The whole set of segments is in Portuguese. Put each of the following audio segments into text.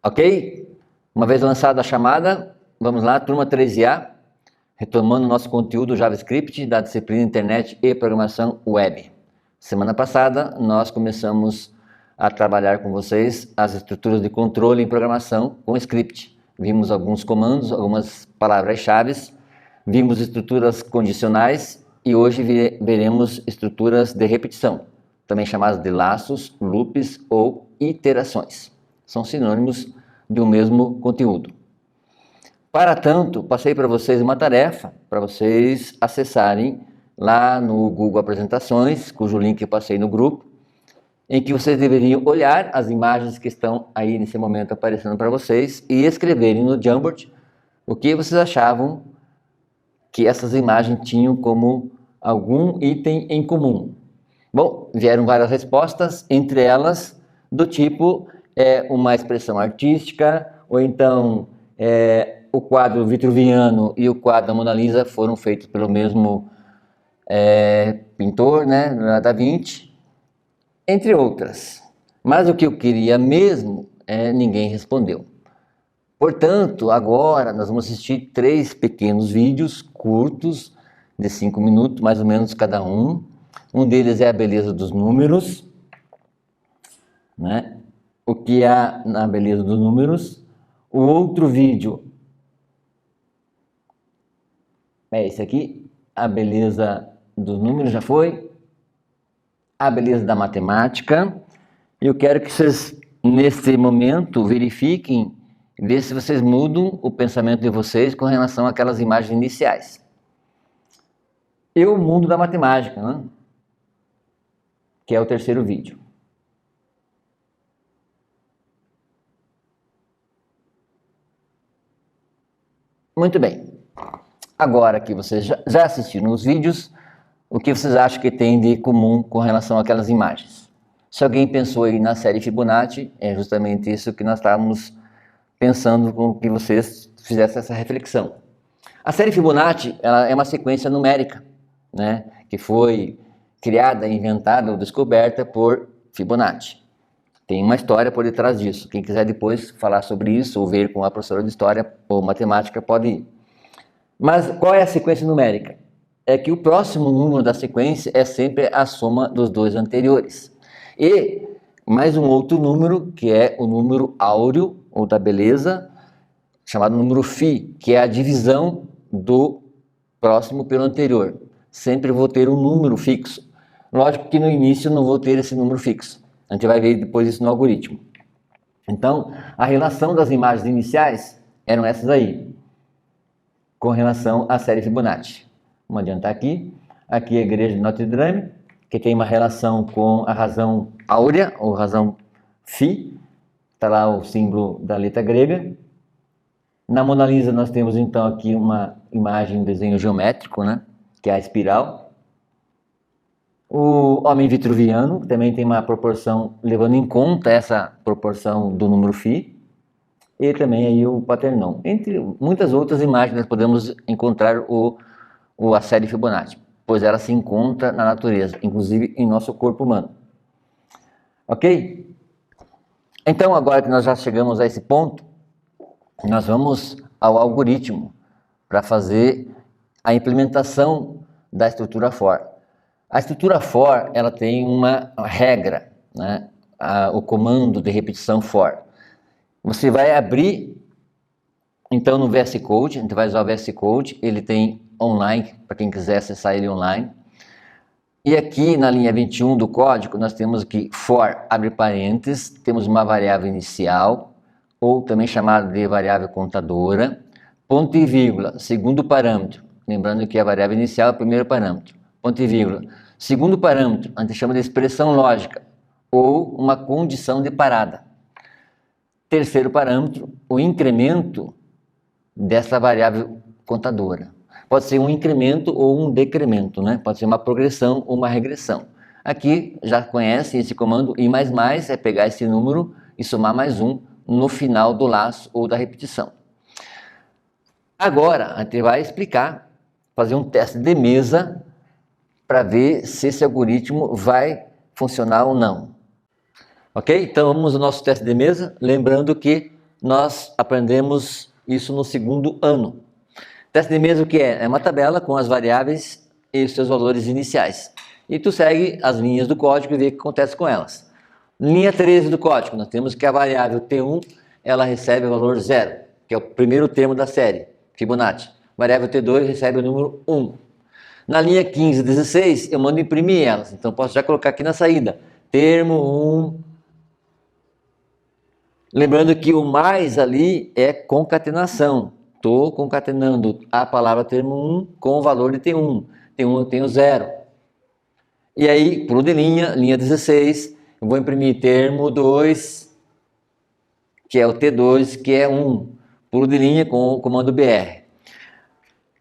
Ok? Uma vez lançada a chamada, vamos lá, turma 13A, retomando nosso conteúdo JavaScript da disciplina Internet e Programação Web. Semana passada, nós começamos a trabalhar com vocês as estruturas de controle em programação com script. Vimos alguns comandos, algumas palavras-chave, vimos estruturas condicionais e hoje veremos estruturas de repetição, também chamadas de laços, loops ou iterações. São sinônimos de um mesmo conteúdo. Para tanto, passei para vocês uma tarefa para vocês acessarem lá no Google Apresentações, cujo link eu passei no grupo, em que vocês deveriam olhar as imagens que estão aí nesse momento aparecendo para vocês e escreverem no Jamboard o que vocês achavam que essas imagens tinham como algum item em comum. Bom, vieram várias respostas, entre elas do tipo uma expressão artística, ou então o quadro vitruviano e o quadro da Mona Lisa foram feitos pelo mesmo pintor, né, Da Vinci, entre outras. Mas o que eu queria mesmo, ninguém respondeu. Portanto, agora nós vamos assistir 3 pequenos vídeos curtos, de 5 minutos, mais ou menos cada um. Um deles é a beleza dos números, né? O que há na beleza dos números. O outro vídeo é esse aqui, a beleza dos números, já foi. A beleza da matemática. Eu quero que vocês, nesse momento, verifiquem, ver se vocês mudam o pensamento de vocês com relação àquelas imagens iniciais. E o mundo da matemática, né? Que é o terceiro vídeo. Muito bem. Agora que vocês já assistiram os vídeos, o que vocês acham que tem de comum com relação àquelas imagens? Se alguém pensou aí na série Fibonacci, é justamente isso que nós estávamos pensando com que vocês fizessem essa reflexão. A série Fibonacci, ela é uma sequência numérica, né, que foi criada, inventada ou descoberta por Fibonacci. Tem uma história por detrás disso. Quem quiser depois falar sobre isso ou ver com a professora de história ou matemática pode ir. Mas qual é a sequência numérica? É que o próximo número da sequência é sempre a soma dos dois anteriores. E mais um outro número, que é o número áureo, ou da beleza, chamado número φ, que é a divisão do próximo pelo anterior. Sempre vou ter um número fixo. Lógico que no início não vou ter esse número fixo. A gente vai ver depois isso no algoritmo. Então, a relação das imagens iniciais eram essas aí, com relação à série Fibonacci. Vamos adiantar aqui. Aqui é a igreja de Notre Dame, que tem uma relação com a razão áurea, ou razão φ. Está lá o símbolo da letra grega. Na Mona Lisa nós temos então aqui uma imagem, um desenho geométrico, né? Que é a espiral. O homem vitruviano também tem uma proporção, levando em conta essa proporção do número φ. E também aí o Paternon. Entre muitas outras imagens nós podemos encontrar a série Fibonacci, pois ela se encontra na natureza, inclusive em nosso corpo humano. Ok? Então, agora que nós já chegamos a esse ponto, nós vamos ao algoritmo para fazer a implementação da estrutura for. A estrutura for, ela tem uma regra, né? O comando de repetição for. Você vai abrir, então, no VS Code, a gente vai usar o VS Code, ele tem online, para quem quiser acessar ele online. E aqui na linha 21 do código, nós temos aqui for, abre parênteses, temos uma variável inicial, ou também chamada de variável contadora, ponto e vírgula, segundo parâmetro, lembrando que a variável inicial é o primeiro parâmetro, ponto e vírgula. Segundo parâmetro, a gente chama de expressão lógica, ou uma condição de parada. Terceiro parâmetro, o incremento dessa variável contadora. Pode ser um incremento ou um decremento, né? Pode ser uma progressão ou uma regressão. Aqui já conhece esse comando I++, é pegar esse número e somar mais um no final do laço ou da repetição. Agora, a gente vai explicar, fazer um teste de mesa para ver se esse algoritmo vai funcionar ou não. Ok? Então vamos ao nosso teste de mesa, lembrando que nós aprendemos isso no segundo ano. Teste de mesa o que é? É uma tabela com as variáveis e os seus valores iniciais. E tu segue as linhas do código e vê o que acontece com elas. Linha 13 do código, nós temos que a variável T1, ela recebe o valor 0, que é o primeiro termo da série, Fibonacci. Variável T2 recebe o número 1. Na linha 15 e 16, eu mando imprimir elas. Então, posso já colocar aqui na saída. Termo 1. Lembrando que o mais ali é concatenação. Estou concatenando a palavra termo 1 com o valor de T1. T1 eu tenho 0. E aí, pulo de linha 16, eu vou imprimir termo 2, que é o T2, que é 1. Pulo de linha com o comando BR.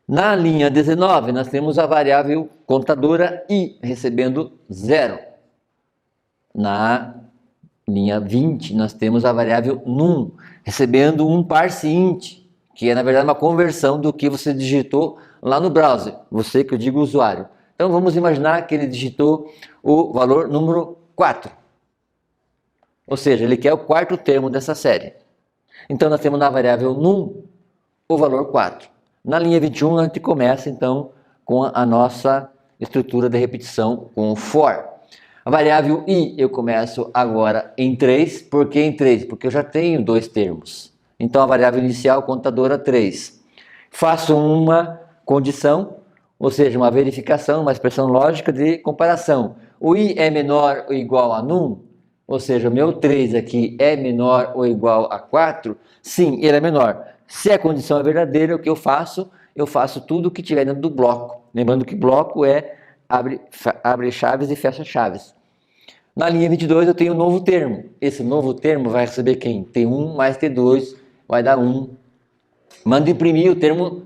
Na linha 19, nós temos a variável contadora I, recebendo 0. Na linha 20, nós temos a variável num, recebendo um parse int, que é, na verdade, uma conversão do que você digitou lá no browser. Você, que eu digo, usuário. Então, vamos imaginar que ele digitou o valor número 4. Ou seja, ele quer o quarto termo dessa série. Então, nós temos na variável num o valor 4. Na linha 21, a gente começa, então, com a nossa estrutura de repetição, com o for. A variável i eu começo agora em 3. Por que em 3? Porque eu já tenho dois termos. Então, a variável inicial contadora 3. Faço uma condição, ou seja, uma verificação, uma expressão lógica de comparação. O i é menor ou igual a num? Ou seja, o meu 3 aqui é menor ou igual a 4? Sim, ele é menor. Se a condição é verdadeira, o que eu faço? Eu faço tudo o que tiver dentro do bloco. Lembrando que bloco é abre chaves e fecha chaves. Na linha 22 eu tenho um novo termo. Esse novo termo vai receber quem? T1 mais T2 vai dar 1. Mando imprimir o termo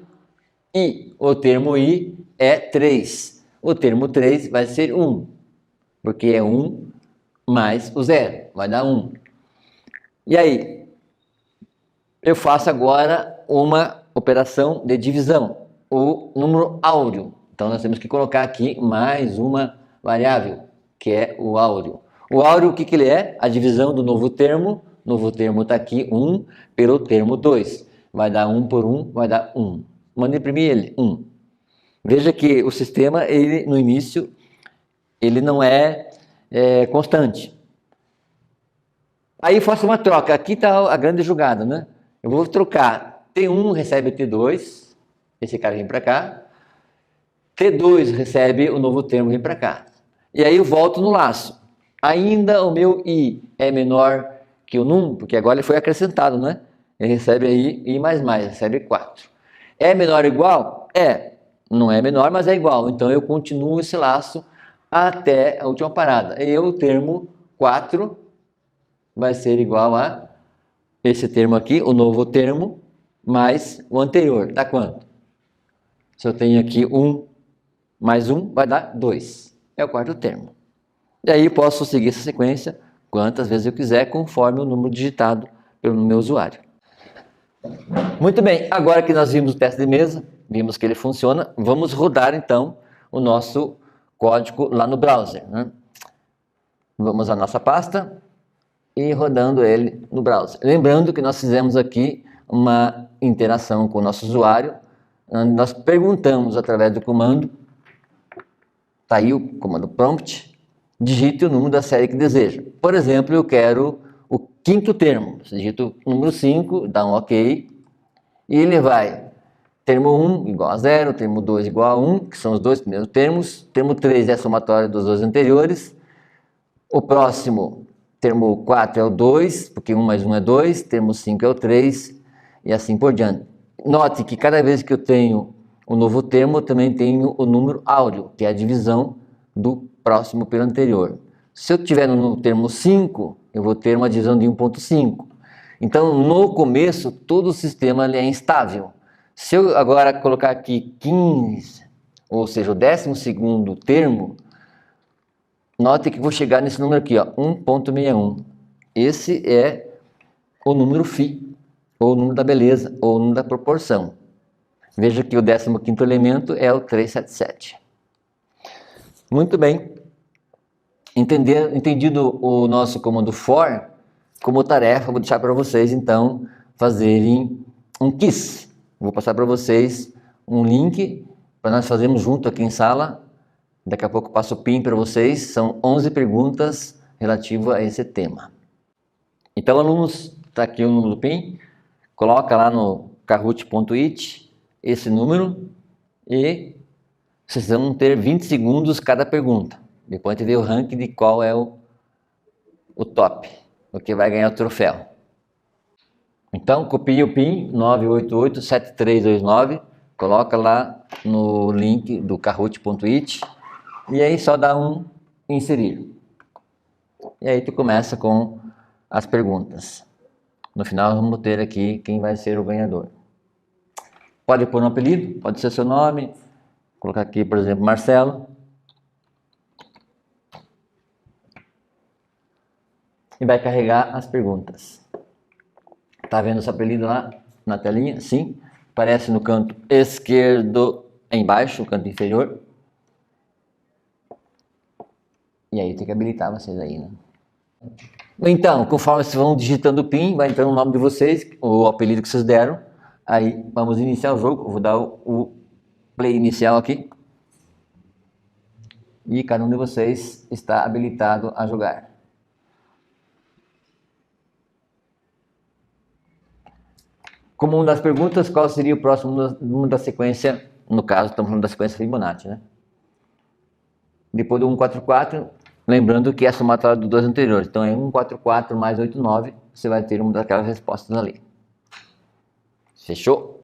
I. O termo I é 3. O termo 3 vai ser 1. Porque é 1 mais o 0. Vai dar 1. E aí? Eu faço agora uma operação de divisão. O número áureo. Então, nós temos que colocar aqui mais uma variável, que é o áureo. O áureo, o que ele é? A divisão do novo termo. O novo termo está aqui, 1 pelo termo 2. Vai dar 1 por 1, vai dar 1. Manda imprimir ele, 1. Veja que o sistema, ele no início, ele não é constante. Aí eu faço uma troca. Aqui está a grande jogada, né? Eu vou trocar. T1 recebe T2. Esse cara vem para cá. T2 recebe o novo termo, vem para cá. E aí eu volto no laço. Ainda o meu I é menor que o num, porque agora ele foi acrescentado, né? Ele recebe aí I mais, recebe 4. É menor ou igual? É. Não é menor, mas é igual. Então eu continuo esse laço até a última parada. E o termo 4 vai ser igual a esse termo aqui, o novo termo, mais o anterior. Dá quanto? Se eu tenho aqui 1 mais 1, vai dar 2. É o quarto termo. E aí eu posso seguir essa sequência quantas vezes eu quiser, conforme o número digitado pelo meu usuário. Muito bem, agora que nós vimos o teste de mesa, vimos que ele funciona, vamos rodar então o nosso código lá no browser, né? Vamos à nossa pasta e rodando ele no browser. Lembrando que nós fizemos aqui uma interação com o nosso usuário, nós perguntamos através do comando, está aí o comando prompt, digite o número da série que deseja. Por exemplo, eu quero o quinto termo. Você digita o número 5, dá um OK, e ele vai termo 1 igual a 0, termo 2 igual a 1, que são os dois primeiros termos, termo 3 é a somatória dos dois anteriores, o próximo, termo 4 é o 2, porque 1 mais 1 é 2, termo 5 é o 3, e assim por diante. Note que cada vez que eu tenho um novo termo, eu também tenho o número áureo, que é a divisão do próximo pelo anterior. Se eu tiver no termo 5, eu vou ter uma divisão de 1.5. Então, no começo, todo o sistema é instável. Se eu agora colocar aqui 15, ou seja, o 12º termo, note que vou chegar nesse número aqui, 1.61. Esse é o número φ, ou o número da beleza, ou o número da proporção. Veja que o 15º elemento é o 377. Muito bem. Entendido o nosso comando for, como tarefa, vou deixar para vocês, então, fazerem um quiz. Vou passar para vocês um link para nós fazermos junto aqui em sala. Daqui a pouco eu passo o PIN para vocês. São 11 perguntas relativas a esse tema. Então, alunos, está aqui o número do PIN. Coloca lá no kahoot.it esse número e vocês vão ter 20 segundos cada pergunta. Depois a gente vê o ranking de qual é o top, o que vai ganhar o troféu. Então, copie o PIN 9887329, coloca lá no link do kahoot.it e aí só dá um inserir. E aí tu começa com as perguntas. No final vamos ter aqui quem vai ser o ganhador. Pode pôr um apelido, pode ser seu nome, colocar aqui, por exemplo, Marcelo. E vai carregar as perguntas. Tá vendo esse apelido lá na telinha? Sim. Aparece no canto esquerdo embaixo, o canto inferior. E aí tem que habilitar vocês aí, né? Então, conforme vocês vão digitando o PIN, vai entrando o nome de vocês, o apelido que vocês deram. Aí vamos iniciar o jogo. Eu vou dar o play inicial aqui. E cada um de vocês está habilitado a jogar. Como uma das perguntas, qual seria o próximo número da sequência? No caso, estamos falando da sequência Fibonacci, né? Depois do 144, lembrando que é a somatória dos dois anteriores. Então é 144 mais 89, você vai ter uma daquelas respostas ali. Fechou?